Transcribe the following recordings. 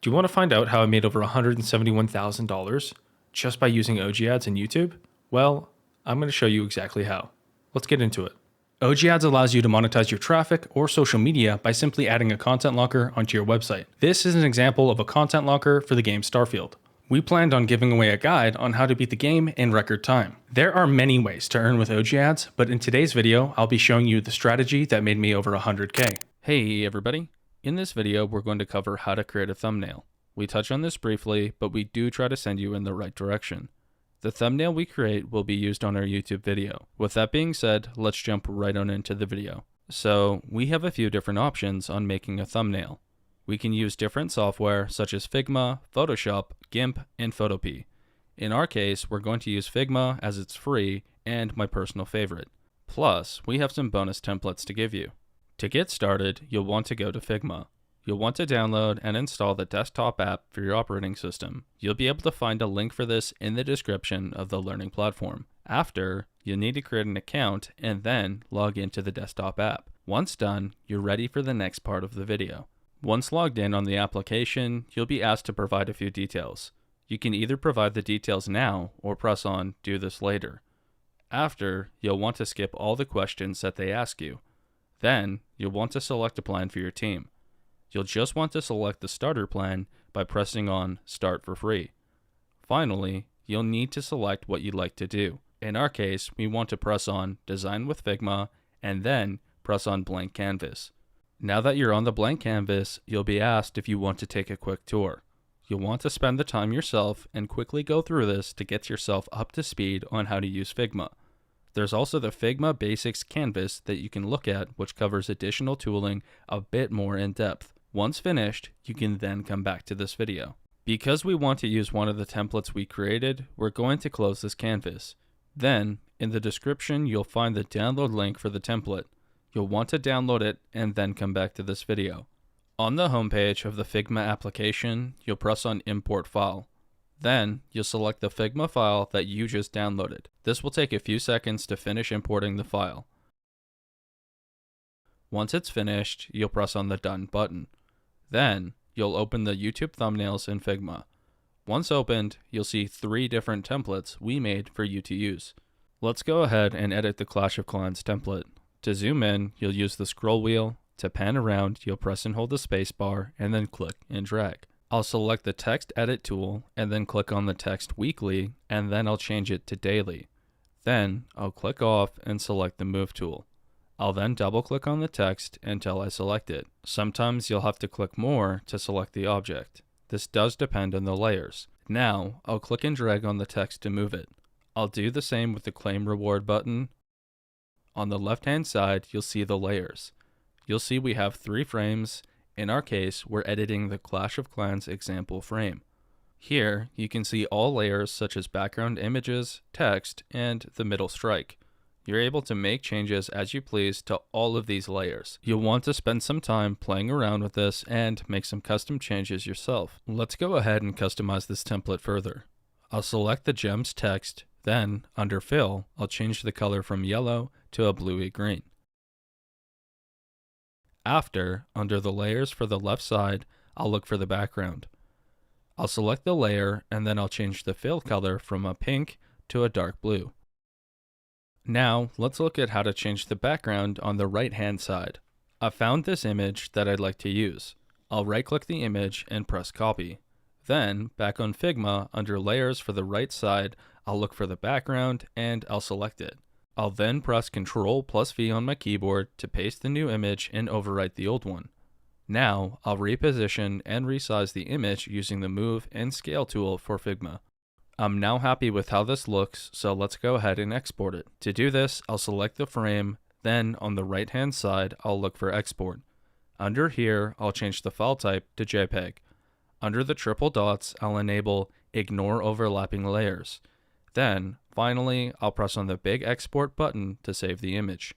Do you want to find out how I made over $171,000 just by using OGAds and YouTube? Well, I'm going to show you exactly how. Let's get into it. OGAds allows you to monetize your traffic or social media by simply adding a content locker onto your website. This is an example of a content locker for the game Starfield. We planned on giving away a guide on how to beat the game in record time. There are many ways to earn with OGAds, but in today's video, I'll be showing you the strategy that made me over 100K. Hey everybody. In this video, we're going to cover how to create a thumbnail. We touch on this briefly, but we do try to send you in the right direction. The thumbnail we create will be used on our YouTube video. With that being said, let's jump right on into the video. So we have a few different options on making a thumbnail. We can use different software such as Figma, Photoshop, GIMP, and Photopea. In our case, we're going to use Figma as it's free and my personal favorite. Plus, we have some bonus templates to give you. To get started, you'll want to go to Figma. You'll want to download and install the desktop app for your operating system. You'll be able to find a link for this in the description of the learning platform. After, you'll need to create an account and then log into the desktop app. Once done, you're ready for the next part of the video. Once logged in on the application, you'll be asked to provide a few details. You can either provide the details now or press on Do This Later. After, you'll want to skip all the questions that they ask you. Then, you'll want to select a plan for your team. You'll just want to select the starter plan by pressing on Start for Free. Finally, you'll need to select what you'd like to do. In our case, we want to press on Design with Figma and then press on Blank Canvas. Now that you're on the blank canvas, you'll be asked if you want to take a quick tour. You'll want to spend the time yourself and quickly go through this to get yourself up to speed on how to use Figma. There's also the Figma Basics Canvas that you can look at, which covers additional tooling a bit more in depth. Once finished, you can then come back to this video. Because we want to use one of the templates we created, we're going to close this canvas. Then, in the description, you'll find the download link for the template. You'll want to download it and then come back to this video. On the homepage of the Figma application, you'll press on Import File. Then, you'll select the Figma file that you just downloaded. This will take a few seconds to finish importing the file. Once it's finished, you'll press on the Done button. Then, you'll open the YouTube thumbnails in Figma. Once opened, you'll see 3 different templates we made for you to use. Let's go ahead and edit the Clash of Clans template. To zoom in, you'll use the scroll wheel. To pan around, you'll press and hold the space bar and then click and drag. I'll select the text edit tool and then click on the text weekly and then I'll change it to daily. Then I'll click off and select the move tool. I'll then double click on the text until I select it. Sometimes you'll have to click more to select the object. This does depend on the layers. Now I'll click and drag on the text to move it. I'll do the same with the claim reward button. On the left hand side, you'll see the layers. You'll see we have 3 frames. In our case, we're editing the Clash of Clans example frame. Here, you can see all layers such as background images, text, and the middle strike. You're able to make changes as you please to all of these layers. You'll want to spend some time playing around with this and make some custom changes yourself. Let's go ahead and customize this template further. I'll select the gems text, then under Fill, I'll change the color from yellow to a bluey green. After, under the layers for the left side, I'll look for the background. I'll select the layer and then I'll change the fill color from a pink to a dark blue. Now, let's look at how to change the background on the right hand side. I found this image that I'd like to use. I'll right click the image and press copy. Then, back on Figma, under layers for the right side, I'll look for the background and I'll select it. I'll then press Ctrl+V on my keyboard to paste the new image and overwrite the old one. Now, I'll reposition and resize the image using the Move and Scale tool for Figma. I'm now happy with how this looks, so let's go ahead and export it. To do this, I'll select the frame, then on the right hand side, I'll look for Export. Under here, I'll change the file type to JPEG. Under the triple dots, I'll enable Ignore Overlapping Layers. Then, finally, I'll press on the big export button to save the image.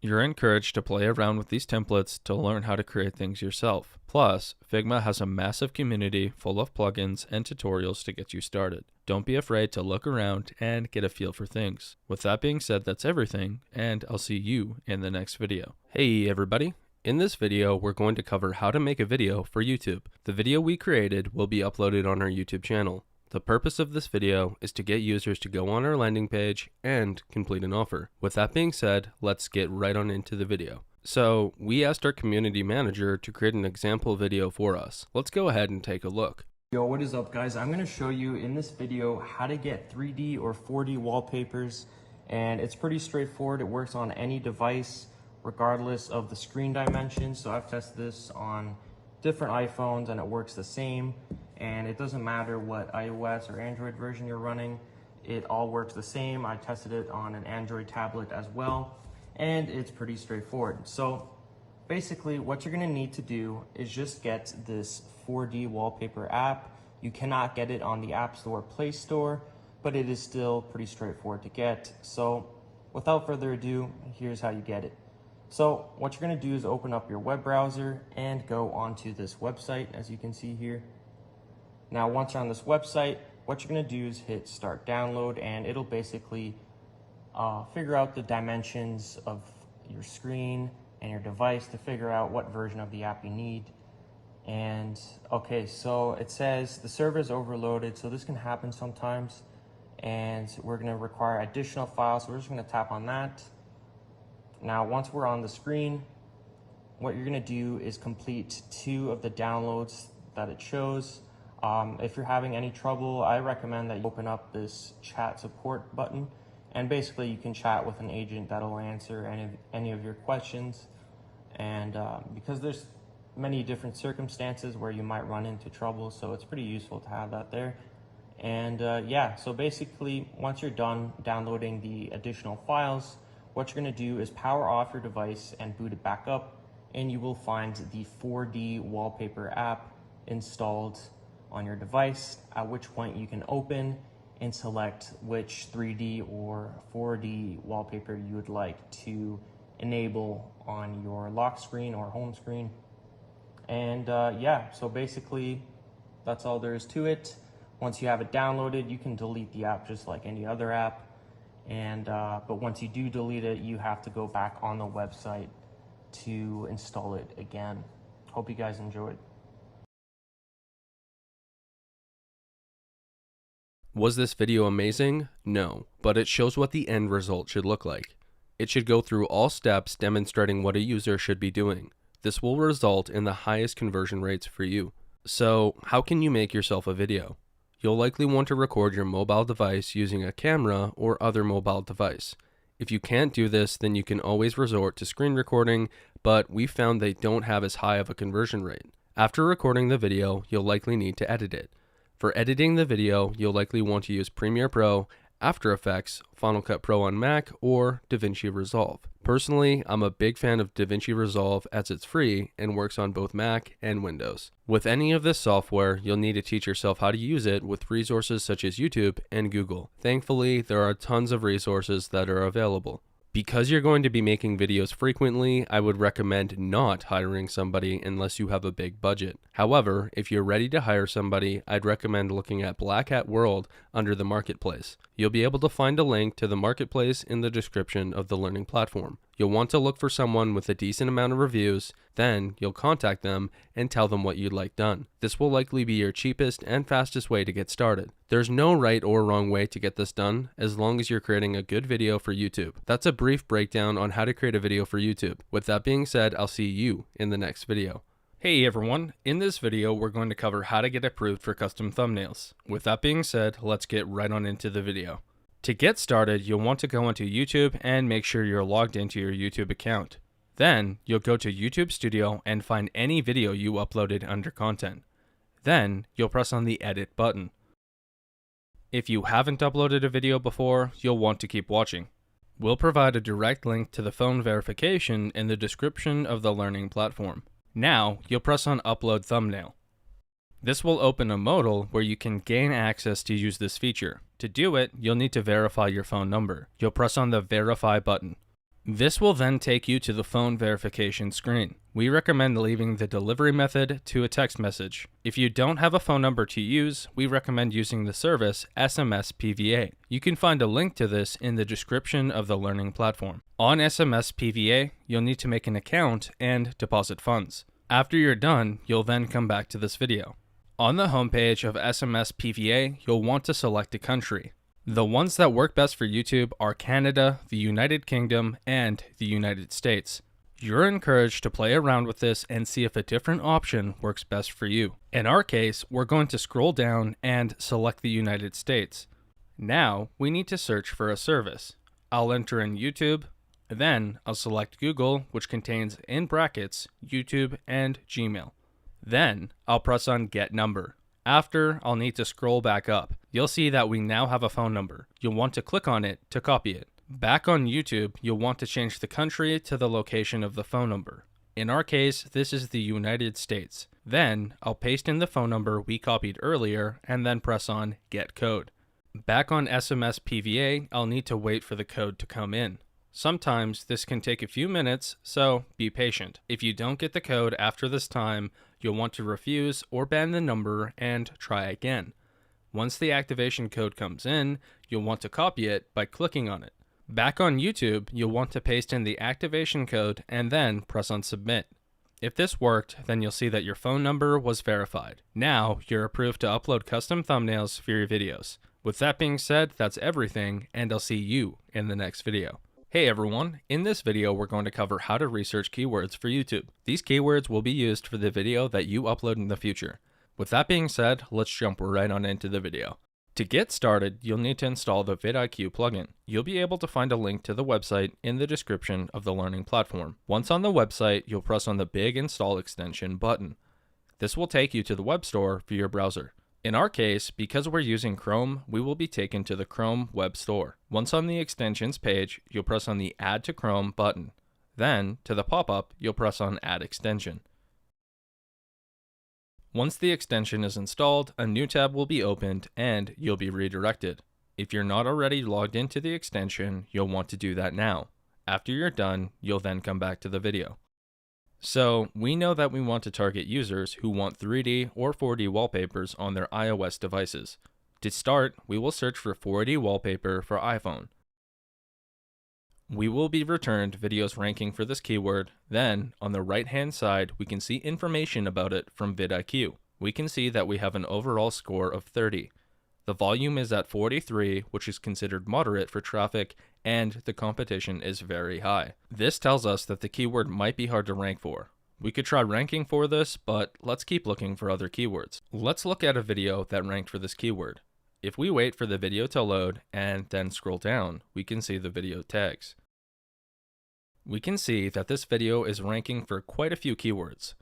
You're encouraged to play around with these templates to learn how to create things yourself. Plus, Figma has a massive community full of plugins and tutorials to get you started. Don't be afraid to look around and get a feel for things. With that being said, that's everything, and I'll see you in the next video. Hey everybody! In this video, we're going to cover how to make a video for YouTube. The video we created will be uploaded on our YouTube channel. The purpose of this video is to get users to go on our landing page and complete an offer. With that being said, let's get right on into the video. So we asked our community manager to create an example video for us. Let's go ahead and take a look. Yo, what is up guys? I'm going to show you in this video how to get 3D or 4D wallpapers, and it's pretty straightforward. It works on any device regardless of the screen dimensions. So I've tested this on different iPhones and it works the same, and it doesn't matter what iOS or Android version you're running, it all works the same. I tested it on an Android tablet as well, and it's pretty straightforward. So basically what you're going to need to do is just get this 4D wallpaper app. You cannot get it on the App Store, Play Store, but it is still pretty straightforward to get. So without further ado, here's how you get it. So what you're going to do is open up your web browser and go onto this website, as you can see here. Now once you're on this website, what you're going to do is hit start download, and it'll basically figure out the dimensions of your screen and your device to figure out what version of the app you need. And okay, so it says the server is overloaded, so this can happen sometimes, and we're going to require additional files, so we're just going to tap on that. Now once we're on the screen, what you're going to do is complete 2 of the downloads that it shows. If you're having any trouble, I recommend that you open up this chat support button, and basically you can chat with an agent that'll answer any of your questions. And because there's many different circumstances where you might run into trouble, so it's pretty useful to have that there. And yeah, so basically once you're done downloading the additional files, what you're going to do is power off your device and boot it back up, and you will find the 4D wallpaper app installed on your device, at which point you can open and select which 3D or 4D wallpaper you would like to enable on your lock screen or home screen. And yeah, so basically that's all there is to it. Once you have it downloaded, you can delete the app just like any other app. And but once you do delete it, you have to go back on the website to install it again. Hope you guys enjoyed. Was this video amazing? No, but it shows what the end result should look like. It should go through all steps demonstrating what a user should be doing. This will result in the highest conversion rates for you. So how can you make yourself a video? You'll likely want to record your mobile device using a camera or other mobile device. If you can't do this, then you can always resort to screen recording, but we found they don't have as high of a conversion rate. After recording the video, you'll likely need to edit it. For editing the video, you'll likely want to use Premiere Pro, After Effects, Final Cut Pro on Mac, or DaVinci Resolve. Personally, I'm a big fan of DaVinci Resolve as it's free and works on both Mac and Windows. With any of this software, you'll need to teach yourself how to use it with resources such as YouTube and Google. Thankfully, there are tons of resources that are available. Because you're going to be making videos frequently, I would recommend not hiring somebody unless you have a big budget. However, if you're ready to hire somebody, I'd recommend looking at Black Hat World under the Marketplace. You'll be able to find a link to the Marketplace in the description of the learning platform. You'll want to look for someone with a decent amount of reviews, then you'll contact them and tell them what you'd like done. This will likely be your cheapest and fastest way to get started. There's no right or wrong way to get this done as long as you're creating a good video for YouTube. That's a brief breakdown on how to create a video for YouTube. With that being said, I'll see you in the next video. Hey everyone, in this video we're going to cover how to get approved for custom thumbnails. With that being said, let's get right on into the video. To get started, you'll want to go into YouTube and make sure you're logged into your YouTube account. Then, you'll go to YouTube Studio and find any video you uploaded under content. Then, you'll press on the Edit button. If you haven't uploaded a video before, you'll want to keep watching. We'll provide a direct link to the phone verification in the description of the learning platform. Now, you'll press on Upload Thumbnail. This will open a modal where you can gain access to use this feature. To do it, you'll need to verify your phone number. You'll press on the Verify button. This will then take you to the phone verification screen. We recommend leaving the delivery method to a text message. If you don't have a phone number to use, we recommend using the service SMS PVA. You can find a link to this in the description of the learning platform. On SMS PVA, you'll need to make an account and deposit funds. After you're done, you'll then come back to this video. On the homepage of SMS PVA, you'll want to select a country. The ones that work best for YouTube are Canada, the United Kingdom, and the United States. You're encouraged to play around with this and see if a different option works best for you. In our case, we're going to scroll down and select the United States. Now, we need to search for a service. I'll enter in YouTube, then I'll select Google, which contains in brackets YouTube and Gmail. Then I'll press on Get Number. After, I'll need to scroll back up. You'll see that we now have a phone number. You'll want to click on it to copy it. Back on YouTube, you'll want to change the country to the location of the phone number. In our case, this is the United States. Then, I'll paste in the phone number we copied earlier and then press on Get Code. Back on SMS PVA, I'll need to wait for the code to come in. Sometimes this can take a few minutes, so be patient. If you don't get the code after this time, you'll want to refuse or ban the number and try again. Once the activation code comes in, you'll want to copy it by clicking on it. Back on YouTube, you'll want to paste in the activation code and then press on Submit. If this worked, then you'll see that your phone number was verified. Now, you're approved to upload custom thumbnails for your videos. With that being said, that's everything, and I'll see you in the next video. Hey everyone, in this video we're going to cover how to research keywords for YouTube. These keywords will be used for the video that you upload in the future. With that being said, let's jump right on into the video. To get started, you'll need to install the vidIQ plugin. You'll be able to find a link to the website in the description of the learning platform. Once on the website, you'll press on the big Install Extension button. This will take you to the web store for your browser. In our case, because we're using Chrome, we will be taken to the Chrome web store. Once on the extensions page, you'll press on the Add to Chrome button. Then, to the pop-up, you'll press on Add Extension. Once the extension is installed, a new tab will be opened and you'll be redirected. If you're not already logged into the extension, you'll want to do that now. After you're done, you'll then come back to the video. So, we know that we want to target users who want 3D or 4D wallpapers on their iOS devices. To start, we will search for 4D wallpaper for iPhone. We will be returned videos ranking for this keyword. Then, on the right-hand side, we can see information about it from vidIQ. We can see that we have an overall score of 30. The volume is at 43, which is considered moderate for traffic, and the competition is very high. This tells us that the keyword might be hard to rank for. We could try ranking for this, but let's keep looking for other keywords. Let's look at a video that ranked for this keyword. If we wait for the video to load and then scroll down, we can see the video tags. We can see that this video is ranking for quite a few keywords.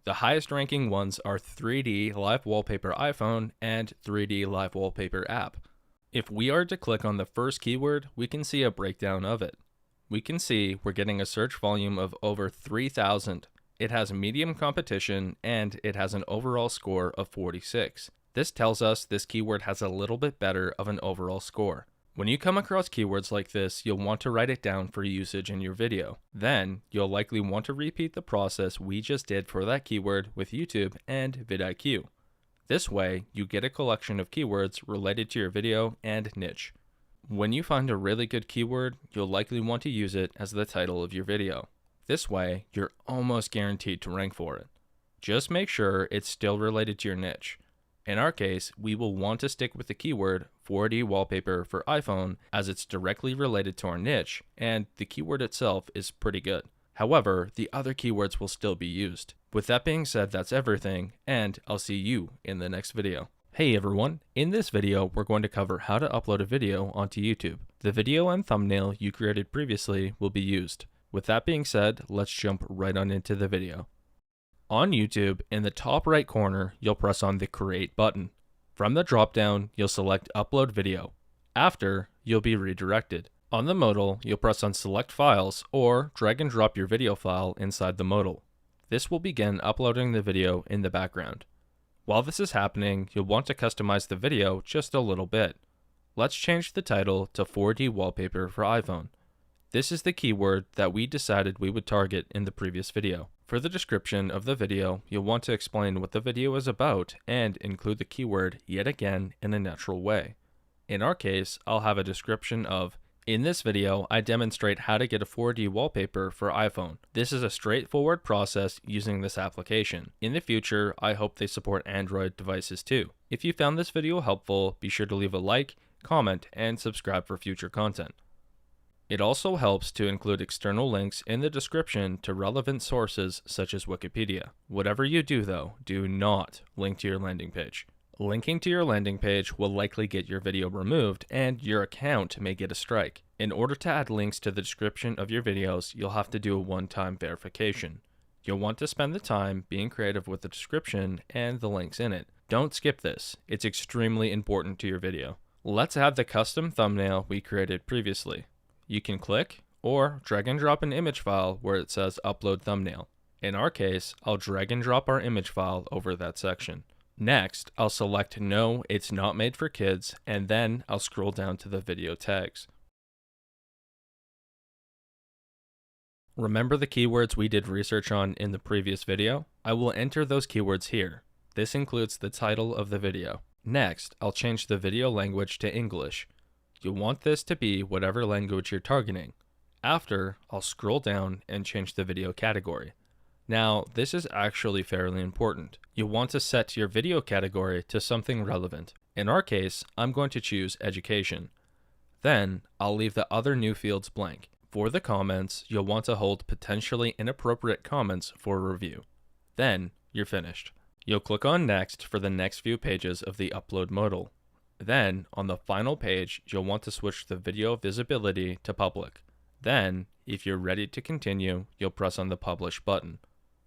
The highest ranking ones are 3D Live Wallpaper iPhone and 3D Live Wallpaper app. If we are to click on the first keyword, we can see a breakdown of it. We can see we're getting a search volume of over 3,000. It has medium competition and it has an overall score of 46. This tells us this keyword has a little bit better of an overall score. When you come across keywords like this, you'll want to write it down for usage in your video. Then, you'll likely want to repeat the process we just did for that keyword with YouTube and vidIQ. This way, you get a collection of keywords related to your video and niche. When you find a really good keyword, you'll likely want to use it as the title of your video. This way, you're almost guaranteed to rank for it. Just make sure it's still related to your niche. In our case, we will want to stick with the keyword 4D wallpaper for iPhone as it's directly related to our niche and the keyword itself is pretty good. However, the other keywords will still be used. With that being said, that's everything, and I'll see you in the next video. Hey everyone, in this video we're going to cover how to upload a video onto YouTube. The video and thumbnail you created previously will be used. With that being said, let's jump right on into the video. On YouTube, in the top right corner, you'll press on the Create button. From the drop-down, you'll select Upload Video. After, you'll be redirected. On the modal, you'll press on Select Files or drag and drop your video file inside the modal. This will begin uploading the video in the background. While this is happening, you'll want to customize the video just a little bit. Let's change the title to 4D Wallpaper for iPhone. This is the keyword that we decided we would target in the previous video. For the description of the video, you'll want to explain what the video is about and include the keyword yet again in a natural way. In our case, I'll have a description of, in this video, I demonstrate how to get a 4D wallpaper for iPhone. This is a straightforward process using this application. In the future, I hope they support Android devices too. If you found this video helpful, be sure to leave a like, comment, and subscribe for future content. It also helps to include external links in the description to relevant sources such as Wikipedia. Whatever you do though, do not link to your landing page. Linking to your landing page will likely get your video removed and your account may get a strike. In order to add links to the description of your videos, you'll have to do a one-time verification. You'll want to spend the time being creative with the description and the links in it. Don't skip this. It's extremely important to your video. Let's add the custom thumbnail we created previously. You can click or drag and drop an image file where it says upload thumbnail. In our case, I'll drag and drop our image file over that section. Next, I'll select no, it's not made for kids, and then I'll scroll down to the video tags. Remember the keywords we did research on in the previous video? I will enter those keywords here. This includes the title of the video. Next, I'll change the video language to English. You'll want this to be whatever language you're targeting. After, I'll scroll down and change the video category. Now, this is actually fairly important. You'll want to set your video category to something relevant. In our case, I'm going to choose education. Then, I'll leave the other new fields blank. For the comments, you'll want to hold potentially inappropriate comments for review. Then, you're finished. You'll click on Next for the next few pages of the upload modal. Then, on the final page, you'll want to switch the video visibility to public. Then, if you're ready to continue, you'll press on the Publish button.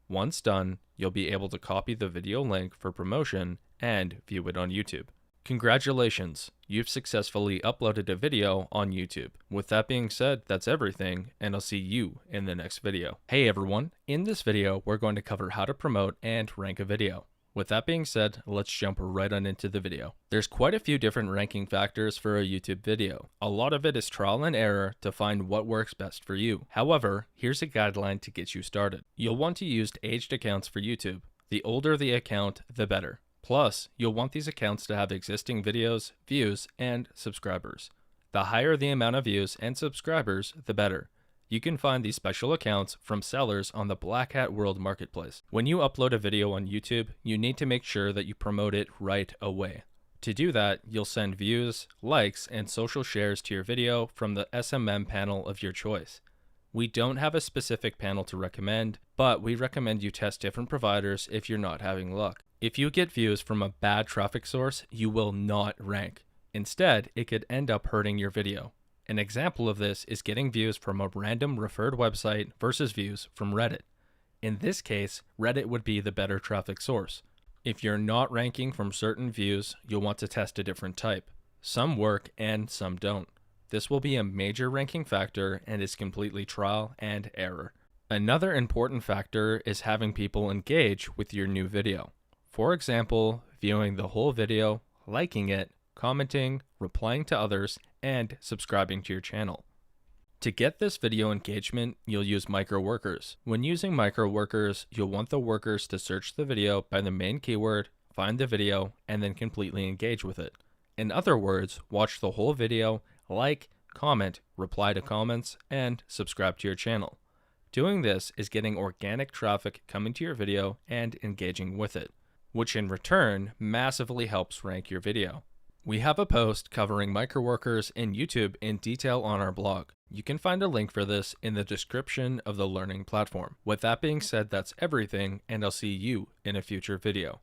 Once done, you'll be able to copy the video link for promotion and view it on YouTube. Congratulations, you've successfully uploaded a video on YouTube. With that being said, that's everything, and I'll see you in the next video. Hey everyone, in this video, we're going to cover how to promote and rank a video. With that being said, let's jump right on into the video. There's quite a few different ranking factors for a YouTube video. A lot of it is trial and error to find what works best for you. However, here's a guideline to get you started. You'll want to use aged accounts for YouTube. The older the account, the better. Plus, you'll want these accounts to have existing videos, views, and subscribers. The higher the amount of views and subscribers, the better. You can find these special accounts from sellers on the Black Hat World Marketplace. When you upload a video on YouTube, you need to make sure that you promote it right away. To do that, you'll send views, likes, and social shares to your video from the SMM panel of your choice. We don't have a specific panel to recommend, but we recommend you test different providers if you're not having luck. If you get views from a bad traffic source, you will not rank. Instead, it could end up hurting your video. An example of this is getting views from a random referred website versus views from Reddit. In this case, Reddit would be the better traffic source. If you're not ranking from certain views, you'll want to test a different type. Some work and some don't. This will be a major ranking factor and is completely trial and error. Another important factor is having people engage with your new video. For example, viewing the whole video, liking it, commenting, replying to others, and subscribing to your channel. To get this video engagement, you'll use micro workers. When using micro workers, you'll want the workers to search the video by the main keyword, find the video, and then completely engage with it. In other words, watch the whole video, like, comment, reply to comments, and subscribe to your channel. Doing this is getting organic traffic coming to your video and engaging with it, which in return massively helps rank your video. We have a post covering microworkers in YouTube in detail on our blog. You can find a link for this in the description of the learning platform. With that being said, that's everything, and I'll see you in a future video.